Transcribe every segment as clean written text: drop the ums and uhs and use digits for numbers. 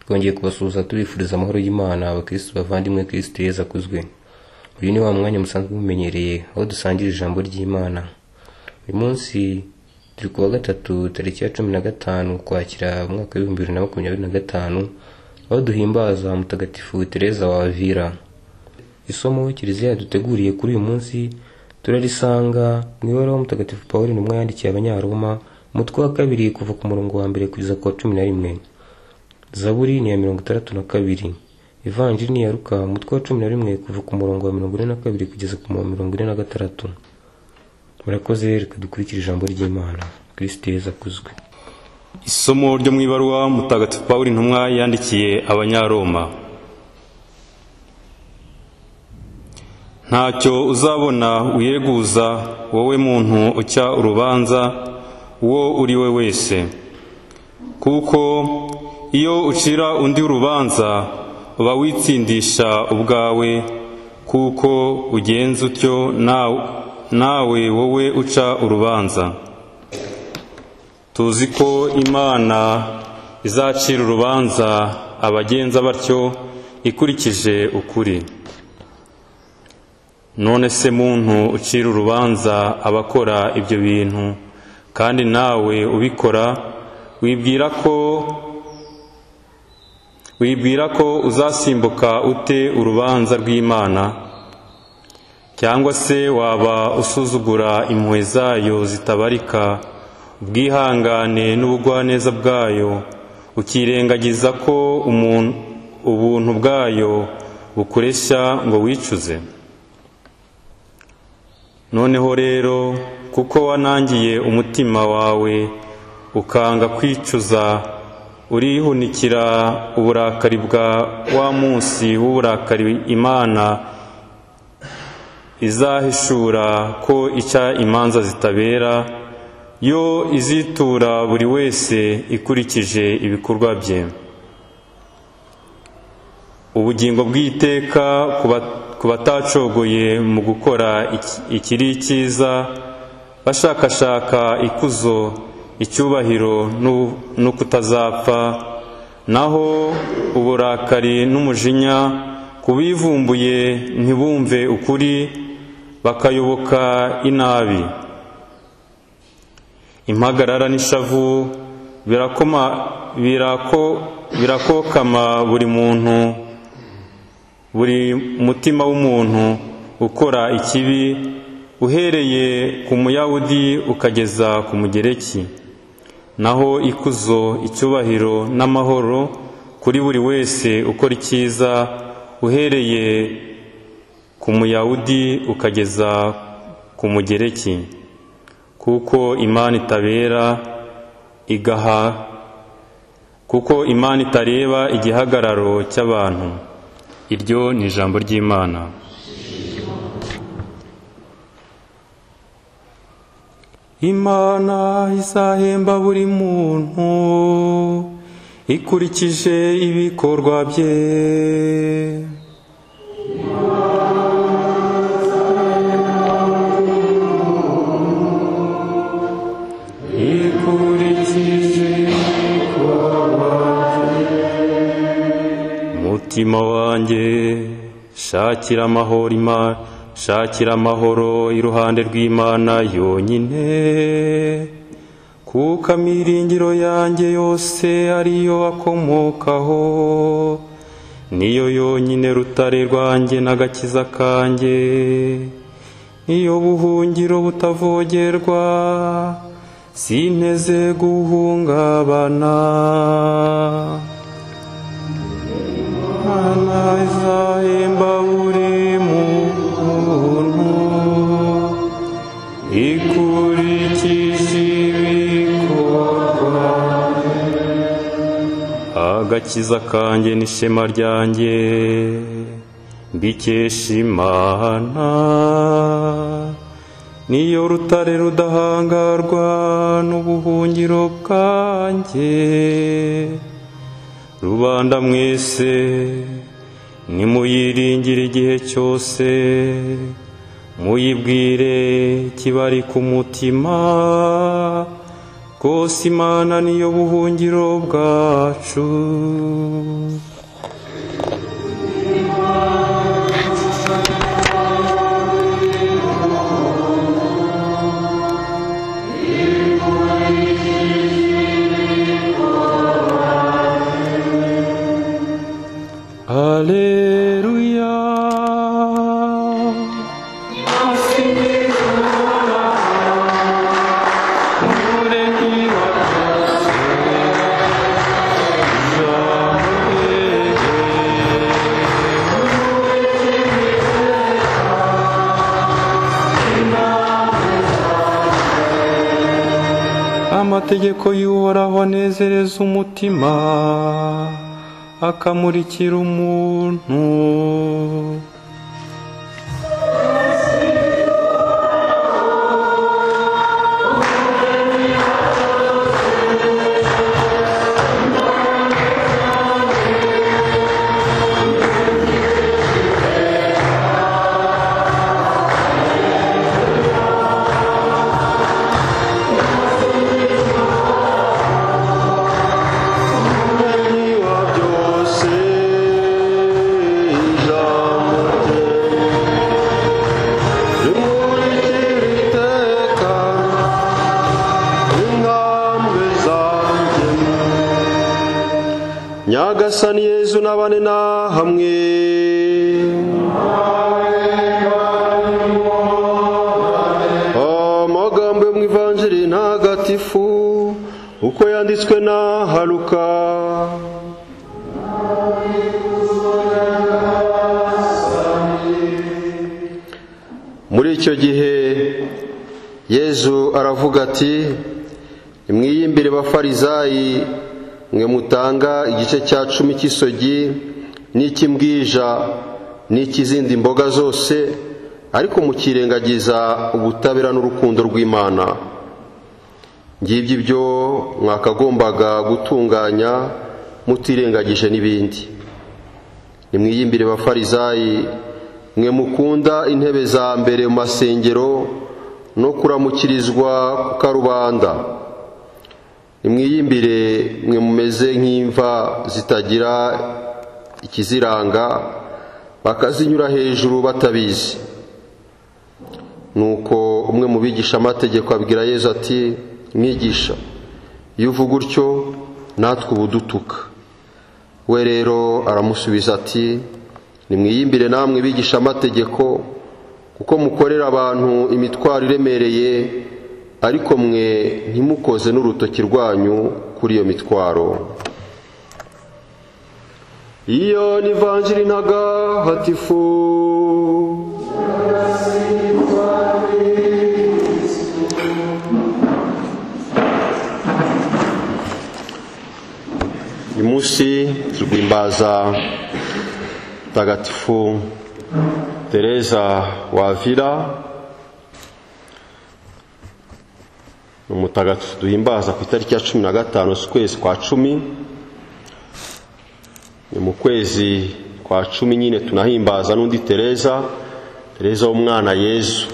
twongeye kubasuhuza tubifuriza amahoro y'Imana abakristo bavandimwe Kristo Yesu akuzwe. Uyu ni wa mwanya musanzwe mumenyereye aho dusangira ijambo ry'Imana. Uyu munsi turi kuwa gatatu tariki ya 15 Ukwakira umwaka wa 2025 aho duhimbaza mutagatifu Teresa wa Avila. Isomo Kiliziya duteguriye kuri uyu munsi turarisanga mu ibaruwa mutagatifu Paulo intumwa yandikiye Abanyaroma umutwe wa 2 kuva ku murongo wa 1 kugeza ku wa 11. Zaburi ni ya 62. Evanjili ni ya Luka umutwe wa 11 kuva ku murongo wa 42 kugeza ku wa 46. Murakoze, reka dukurikire ijambo ry'Imana. Kristo Yesu akuzwe. Isomo ryo mu ibaruwa mutagatifu Paulo intumwa yandikiye Abanyaroma. Ntacyo uzabona wireguza wowe muntu ucya urubanza uwo uri we wese, kuko iyo ucira undi urubanza uba witsindisha ubwawe, kuko ugenza utyo nawe wowe uca urubanza. Tuzi ko Imana izacira urubanza abagenza batyo ikurikije ukuri. None se muntu ucira urubanza abakora ibyo bintu kandi nawe ubikora, wibwira ko uzasimbuka ute urubanza rw'Imana? Cyangwa se waba usuzugura impuhwe zayo zitabarika, ubwihangane n'ubugwaneza bwayo, ukirengagiza ko ubuntu bwayo bukureshya ngo wicuze? Noneho rero, kuko wanangiye umutima wawe ukanga kwicuza, urihunikira uburakari bwa wa munsi w'uburakari Imana izahishura ko ica imanza zitabera, yo izitura buri wese ikurikije ibikorwa bye. Ubugingo bw'iteka ku batacogoye mu gukora ikiri cyiza, bashakashaka ikuzo, icyubahiro no kutazapfa, naho uburakari n'umujinya kubivumbuye ntibumve ukuri, bakayoboka inabi. Impagarara n'ishavu birakokama buri mutima w'umuntu ukora ikibi, uhereye ku Muyahudi ukageza ku Mugereki. Naho ikuzo, icyubahiro n'amahoro kuri buri wese ukora icyiza, uhereye ku Muyahudi ukageza ku Mugereki, kuko Imana itareba igihagararo cy'abantu. Iryo ni ijambo ry'Imana. Imana izahemba buri muntu ikurikije ibikorwa bye. Mutima wanjye shakira amahoro iruhande rw'Imana yonyine, kuko amiringiro yanjye yose ariyo akomokaho, niyo yonyine rutare rwanjye n'agakiza kanjye, niyo buhungiro butavogerwa, sinteze guhungabana. Imana izahemba buri muntu ikurikije ibikorwa. Agakiza kanjye n'ishema ryanjye mbikesha Imana, niyo rutare rudahangarwa n'ubuhungiro bwanjye. Rubanda mwese nimuyiringire igihe cyose, muyibwire kibari ku mutima, rwose Imana niyo buhungiro bwacu. Alleluia. Amategeko y'Uhoraho anezereza umutima, akamurikira umuntu. Nyagasani Yezu nabane na hamwe. Amagambo yo mu Ivanjiri ntagatifu uko yanditswe na Luka. Muri icyo gihe Yezu aravuga ati, nimwiyimbire bafarizayi, mwe mutanga igice cya 10 cy'isogi n'ikimbwija n'ikizindi mboga zose, ariko mukirengagiza ubutabera n'urukundo rw'Imana. Ngibyo ibyo mwakagombaga gutunganya mutirengagije n'ibindi. Nimwiyimbire bafarizayi, mwe mukunda intebe za mbere mu masengero no kuramukirizwa ku karubanda. Nimwiyimbire mwe mumeze nk'imva zitagira ikiziranga, bakazinyura hejuru batabizi. Nuko umwe mu bigisha amategeko abwira Yezu ati, mwigisha, iyo uvuga utyo natwe ubudutuka. We rero aramusubiza ati, nimwiyimbire namwe bigisha amategeko, kuko mukorera abantu imitwaro iremereye, ariko mwe ntimukoze n'urutoki rwanyu kuri iyo mitwaro. Iyo ni Ivanjiri ntagatifu. Uyu munsi turwimbaza Mutagatifu Teresa wa Avila. Umutagatifu duhimbaza ku itariki ya 15 z'ukwezi kwa 10. Ni mu kwezi kwa 10 nyine tunahimbaza n'undi Teresa w'umwana Yezu.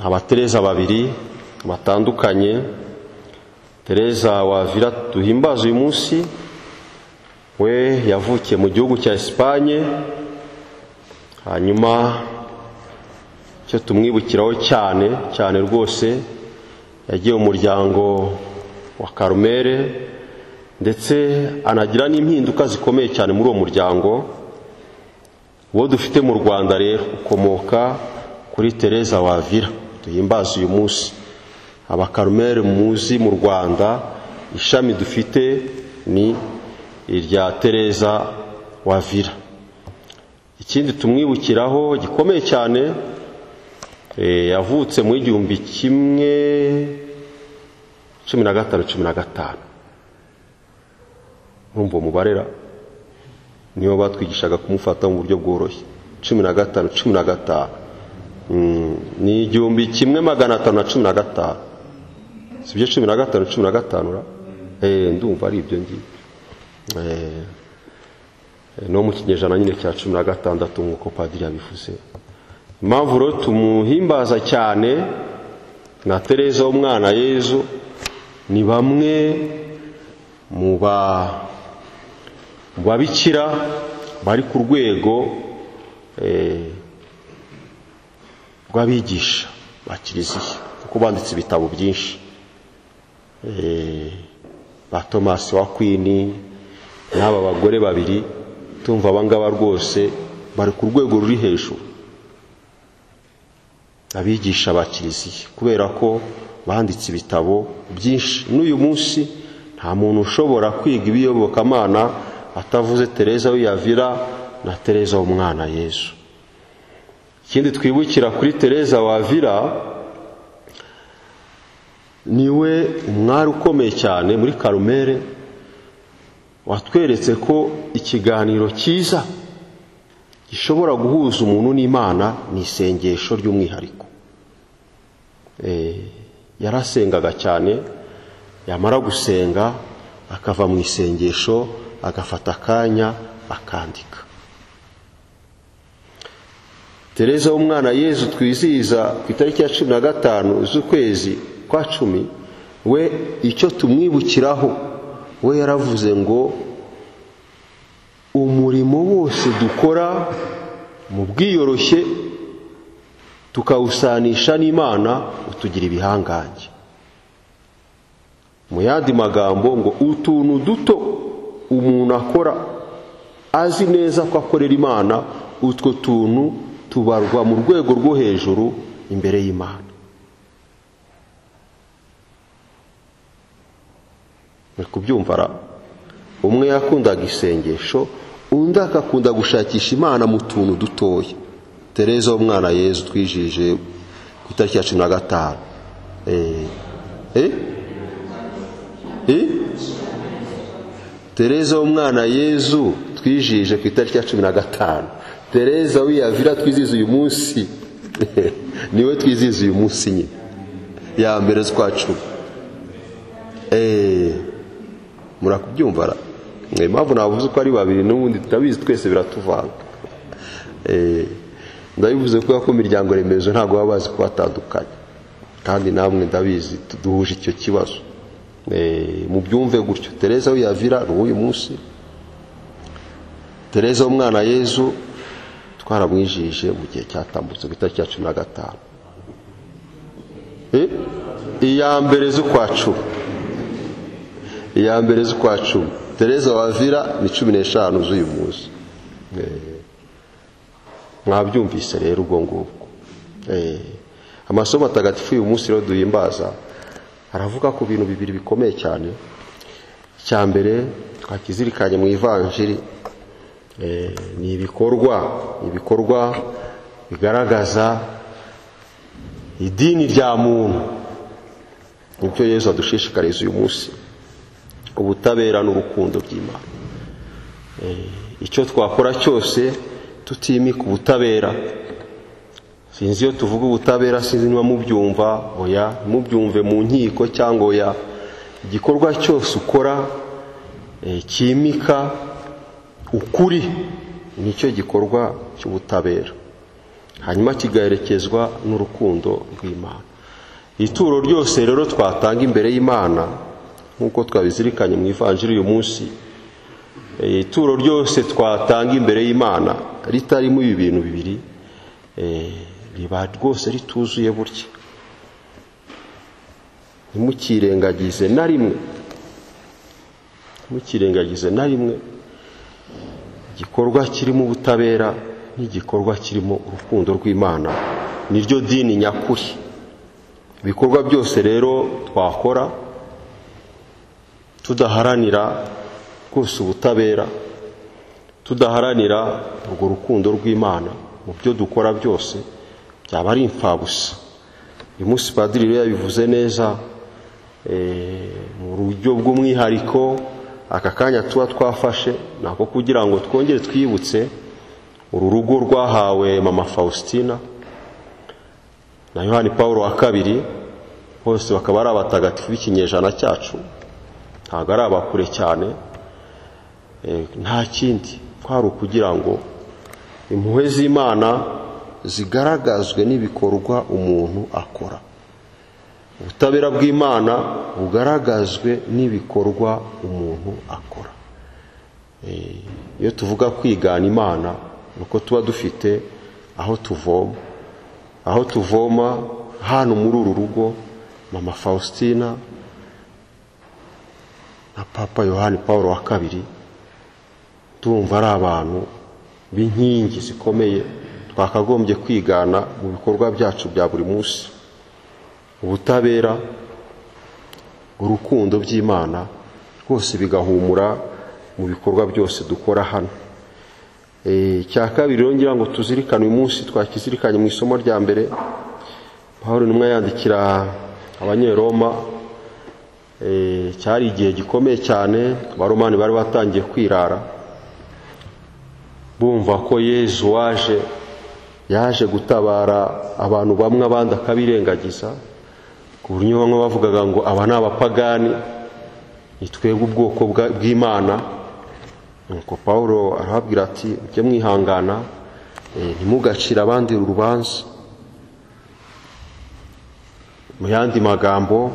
Abateresa babiri batandukanye. Teresa wa Avila duhimbaza uyu munsi, we yavukiye mu gihugu cya Espagne. Hanyuma cyo tumwibukiraho cyane rwose, yagiye mu muryango wa Karumere, ndetse anagira n'impinduka zikomeye cyane muri uwo muryango. Uwo dufite mu Rwanda rero ukomoka kuri Teresa wa Avila duhimbaza uyu munsi. Abakarumere muzi mu Rwanda, ishami dufite ni irya Teresa wa Avila. Ikindi tumwibukiraho gikomeye cyane, yavutse mu 1515. Urumva umubarera niyo batwigishaga kumufata mu buryo bworoshye. 1515 ni 1515. Sibyo 1515 ndumva ari ibyo ngiye. No mu kinyejana nyine cya 16 nk'uko padiri yabivuze. Impamvu rero tumuhimbaza cyane na Teresa w'umwana Yezu ni bamwe mu babikira bari ku rwego rw'abigisha ba kiliziya, kuko banditse ibitabo byinshi, ba Thomas wa Aquin n'aba bagore babiri, tumva abangaba rwose bari ku rwego ruri hejuru, abigisha ba kiliziya, kubera ko banditse ibitabo byinshi. N'uyu munsi nta muntu ushobora kwiga ibiyobokamana atavuze Tereza w'Avila na Tereza w'Umwana Yesu. Ikindi twibukira kuri Tereza w'Avila, niwe umwari ukomeye cyane muri Karumeli, watweretse ko ikiganiro cyiza gishobora guhuza umuntu n'Imana ni isengesho ry'umwihariko. Yarasengaga cyane, yamara gusenga akava mu isengesho agafata akanya akandika. Tereza w'Umwana Yesu twizihiza ku itariki ya 15 z'ukwezi kwa 10, we icyo tumwibukiraho, we yaravuze ngo umurimo wose dukora mu bwiyoroshye tukawusanisha n'Imana utugira ibihangange. Mu yandi magambo ngo utuntu duto umuntu akora azi neza ko akorera Imana, utwo tuntu tubarwa mu rwego rwo hejuru imbere y'Imana. Muri kubyumvara, umwe yakundaga isengesho, undi akakunda gushakisha Imana mu tuntu dutoya. Tereza w'Umwana Yesu twijije ku itariki ya 15. Tereza w'Umwana Yesu twijije ku itariki ya 15. Tereza w'Avila twizihiza uyu munsi niwe twizihiza uyu munsi nyine ya mbere z'ukwa 10. Murakubyumvara, impamvu navuze ko ari babiri n'ubundi tutabizi twese biratuvanga. Ndabivuze ko imiryango remezo ntabwo baba bazi kubatandukanya, kandi namwe ndabizi duhuje icyo kibazo. Mu byumve gutyo, Tereza w'Avila n'uyu munsi, Tereza w'Umwana Yesu twaramwijije mu gihe cyatambutse ku itariki ya 15. Iya mbere z'ukwa 10, iya mbere z'ukwa 10. Tereza w'Avila ni 15 z'uyu munsi. Mwabyumvise rero ubwo ngubwo. Amasomo atagatifu uyu munsi rero duhimbaza aravuga ku bintu bibiri bikomeye cyane. Icya mbere twakizirikanye mu Ivanjiri, ni ibikorwa bigaragaza idini rya muntu. Nicyo Yesu adushishikariza uyu munsi, ubutabera n'urukundo by'Imana. Icyo twakora cyose tutimika ubutabera. Sinzi iyo tuvuga ubutabera, sinzi niba mubyumva, oya mubyumve mu nkiko cyangwa oya. Igikorwa cyose ukora kimika ukuri, nicyo gikorwa cy'ubutabera, hanyuma kigaherekezwa n'urukundo rw'Imana. Ituro ryose rero twatanga imbere y'Imana, nk'uko twabizirikanye mu Ivanjiri uyu munsi, ituro ryose twatanga imbere y'Imana ritarimo ibi bintu bibiri, riba rwose rituzuye burya. Ntimukirengagize na rimwe igikorwa kirimo ubutabera n'igikorwa kirimo urukundo rw'Imana, niryo dini nyakuri. Ibikorwa byose rero twakora tudaharanira rwose ubutabera, tudaharanira urwo rukundo rw'Imana mu byo dukora byose, byaba ari imfabusa. Uyu munsi Padiri rero yabivuze neza, mu buryo bw'umwihariko aka kanya tuba twafashe nako kugira ngo twongere twibutse uru rugo rwahawe Mama Faustina na Yohani Paulo wa kabiri, bose bakaba ari abatagatifu b'ikinyejana cyacu, ntabwo ari abakure cyane. Nta kindi kwari ukugira ngo impuhwe z'Imana zigaragazwe n'ibikorwa umuntu akora. ubutabera bw'Imana bugaragazwe n'ibikorwa umuntu akora. Iyo tuvuga kwigana Imana nuko tuba dufite aho tuvoma hano muri uru rugo. Mama Faustina na Papa Yohani Paulo wa kabiri tumva ari abantu b'inkingi zikomeye twakagombye kwigana mu bikorwa byacu bya buri munsi. Ubutabera, urukundo by'Imana rwose bigahumura mu bikorwa byose dukora hano. Cya kabiri ngira ngo tuzirikane uyu munsi twakizirikanye mu isomo rya mbere. Pawulo nimwe yandikira Abanyeroma, cyari igihe gikomeye cyane. Abaromani bari batangiye kwirara, bumva ko Yesu yaje gutabara abantu bamwe, abandi akabirengagiza, ku buryo bamwe bavugaga ngo aba ni abapagani, ni twebwe ubwoko bw'Imana. Nuko Pawulo arababwira ati mujye mwihangana, ntimugacire abandi urubanza. Mu yandi magambo,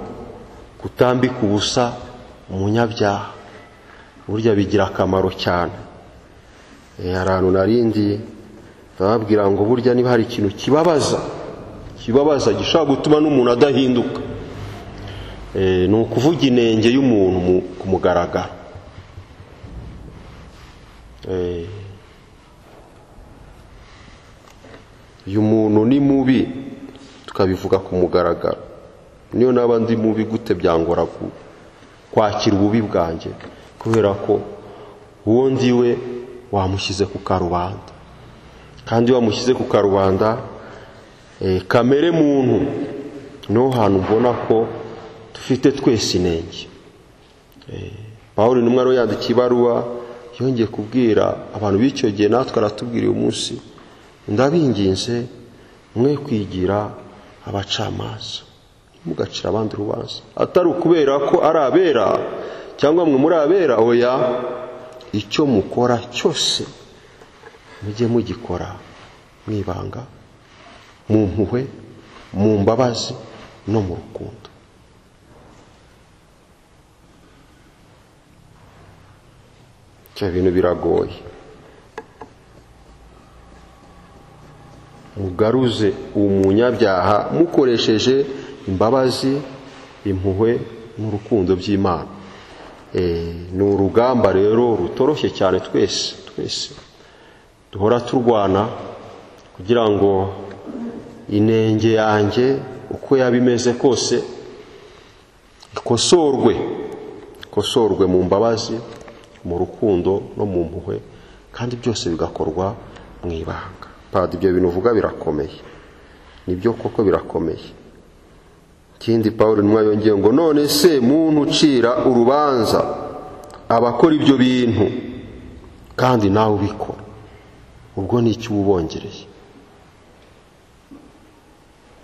kutambika ubusa umunyabyaha burya bigira akamaro cyane. Ahantu narindi ndababwira ngo burya niba hari ikintu kibabaza gishobora gutuma n'umuntu adahinduka, ni ukuvuga inenge y'umuntu ku mugaragaro. Uyu muntu ni mubi tukabivuga ku mugaragaro. Niyo naba ndi mubi gute byangora kwakira ububi bwanjye, kubera ko uwo ndiwe wamushyize ku karubanda. Kandi wamushyize ku karubanda, kamere muntu no hantu mbona ko dufite twese inenge. Pawulo nimwe rero yandikiye ibaruwa yongeye kubwira abantu b'icyo gihe, natwe aratubwira uyu munsi, ndabinginze mwe kwigira abacamanza, mugacira abandi urubanza. Atari ukubera ko ari abera cyangwa mwe muri abera, oya, icyo mukora cyose mujye mugikora mwibanga, mu mpuhwe, mu mbabazi no mu rukundo. Cyo bintu biragoye. Mugaruze umunyabyaha mukoresheje imbabazi, impuhwe n'urukundo by'Imana. Ni urugamba rero rutoroshye cyane twese duhora turwana kugira ngo inenge yanjye uko yabimeze kose ikosorwe mu mbabazi, mu rukundo no mu mpuhwe, kandi byose bigakorwa mu ibanga. Padi, ibyo bintu uvuga birakomeye, nibyo koko birakomeye. Kindi Pawulo nimwe yongeye ngo none se muntu ucira urubanza abakora ibyo bintu kandi nawe ubikora, ubwo ni iki ubongereye?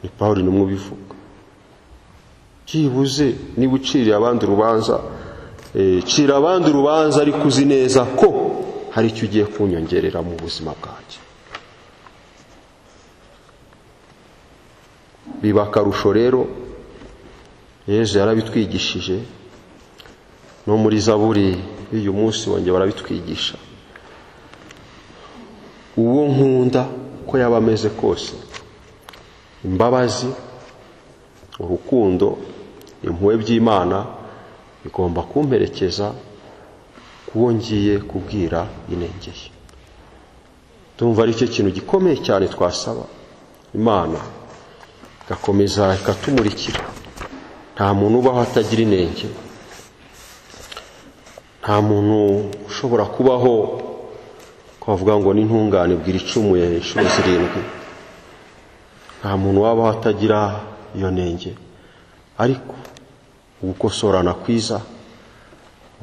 Ni Pawulo nimwe ubivuga. Byibuze niba uciriye abandi urubanza, cira abandi urubanza ariko uzi neza ko hari icyo ugiye kunyongerera mu buzima bwanjye. Biba akarusho rero, Yesu yarabitwigishije, no muri Zaburi y'uyu munsi wongeye barabitwigisha. Uwo nkunda ko yaba ameze kose, imbabazi, urukundo, impuhwe by'Imana bigomba kumperekeza kuwo ngiye kubwira inengeye. Tumva ari cyo kintu gikomeye cyane twasaba Imana, igakomeza ikatumurikira. Nta muntu ubaho atagira inenge, nta muntu ushobora kubaho kwavuga ngo n'intungane bwira icumuye inshuro 7. Nta muntu wabaho atagira iyo nenge, ariko ugukosorana kwiza,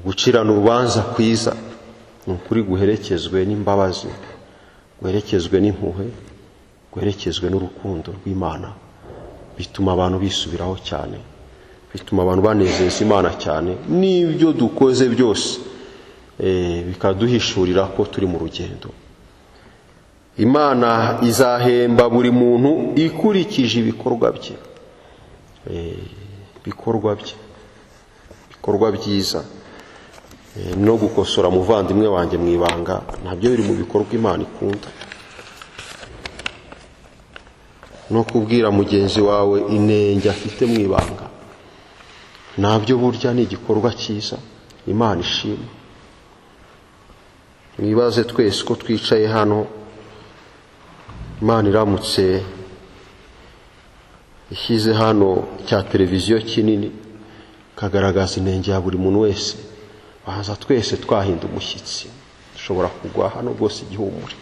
gucirana urubanza kwiza, ni ukuri guherekezwe n'imbabazi, guherekezwe n'impuhwe, guherekezwe n'urukundo rw'Imana. Bituma abantu bisubiraho cyane, bituma abantu banezeza Imana cyane, n'ibyo dukoze byose bikaduhishurira ko turi mu rugendo. Imana izahemba buri muntu ikurikije ibikorwa bye. bikorwa bye, bikorwa byiza. No gukosora muvandimwe wanjye mu ibanga nabyo biri mu bikorwa Imana ikunda. No kubwira mugenzi wawe inenge afite mu ibanga nabyo burya ni igikorwa cyiza Imana ishima. Mwibaze twese ko twicaye hano, Imana iramutse ishyize hano cya televiziyo kinini kagaragaza inenge ya buri muntu wese, bahaza twese twahinda umushyitsi, dushobora kugwa hano rwose igihumure,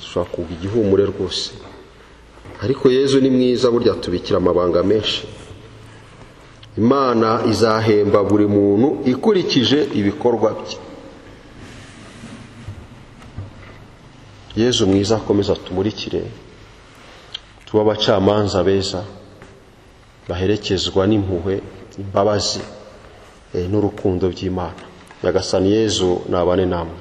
dushobora kugwa igihumure rwose. Ariko Yezu ni mwiza, burya tubikira amabanga menshi. Imana izahemba buri muntu ikurikije ibikorwa bye. Yezu mwiza akomeza tumurikire, tuba abacamanza beza baherekezwa n'impuhwe, imbabazi n'urukundo by'Imana. Nyagasani Yezu nabane namwe.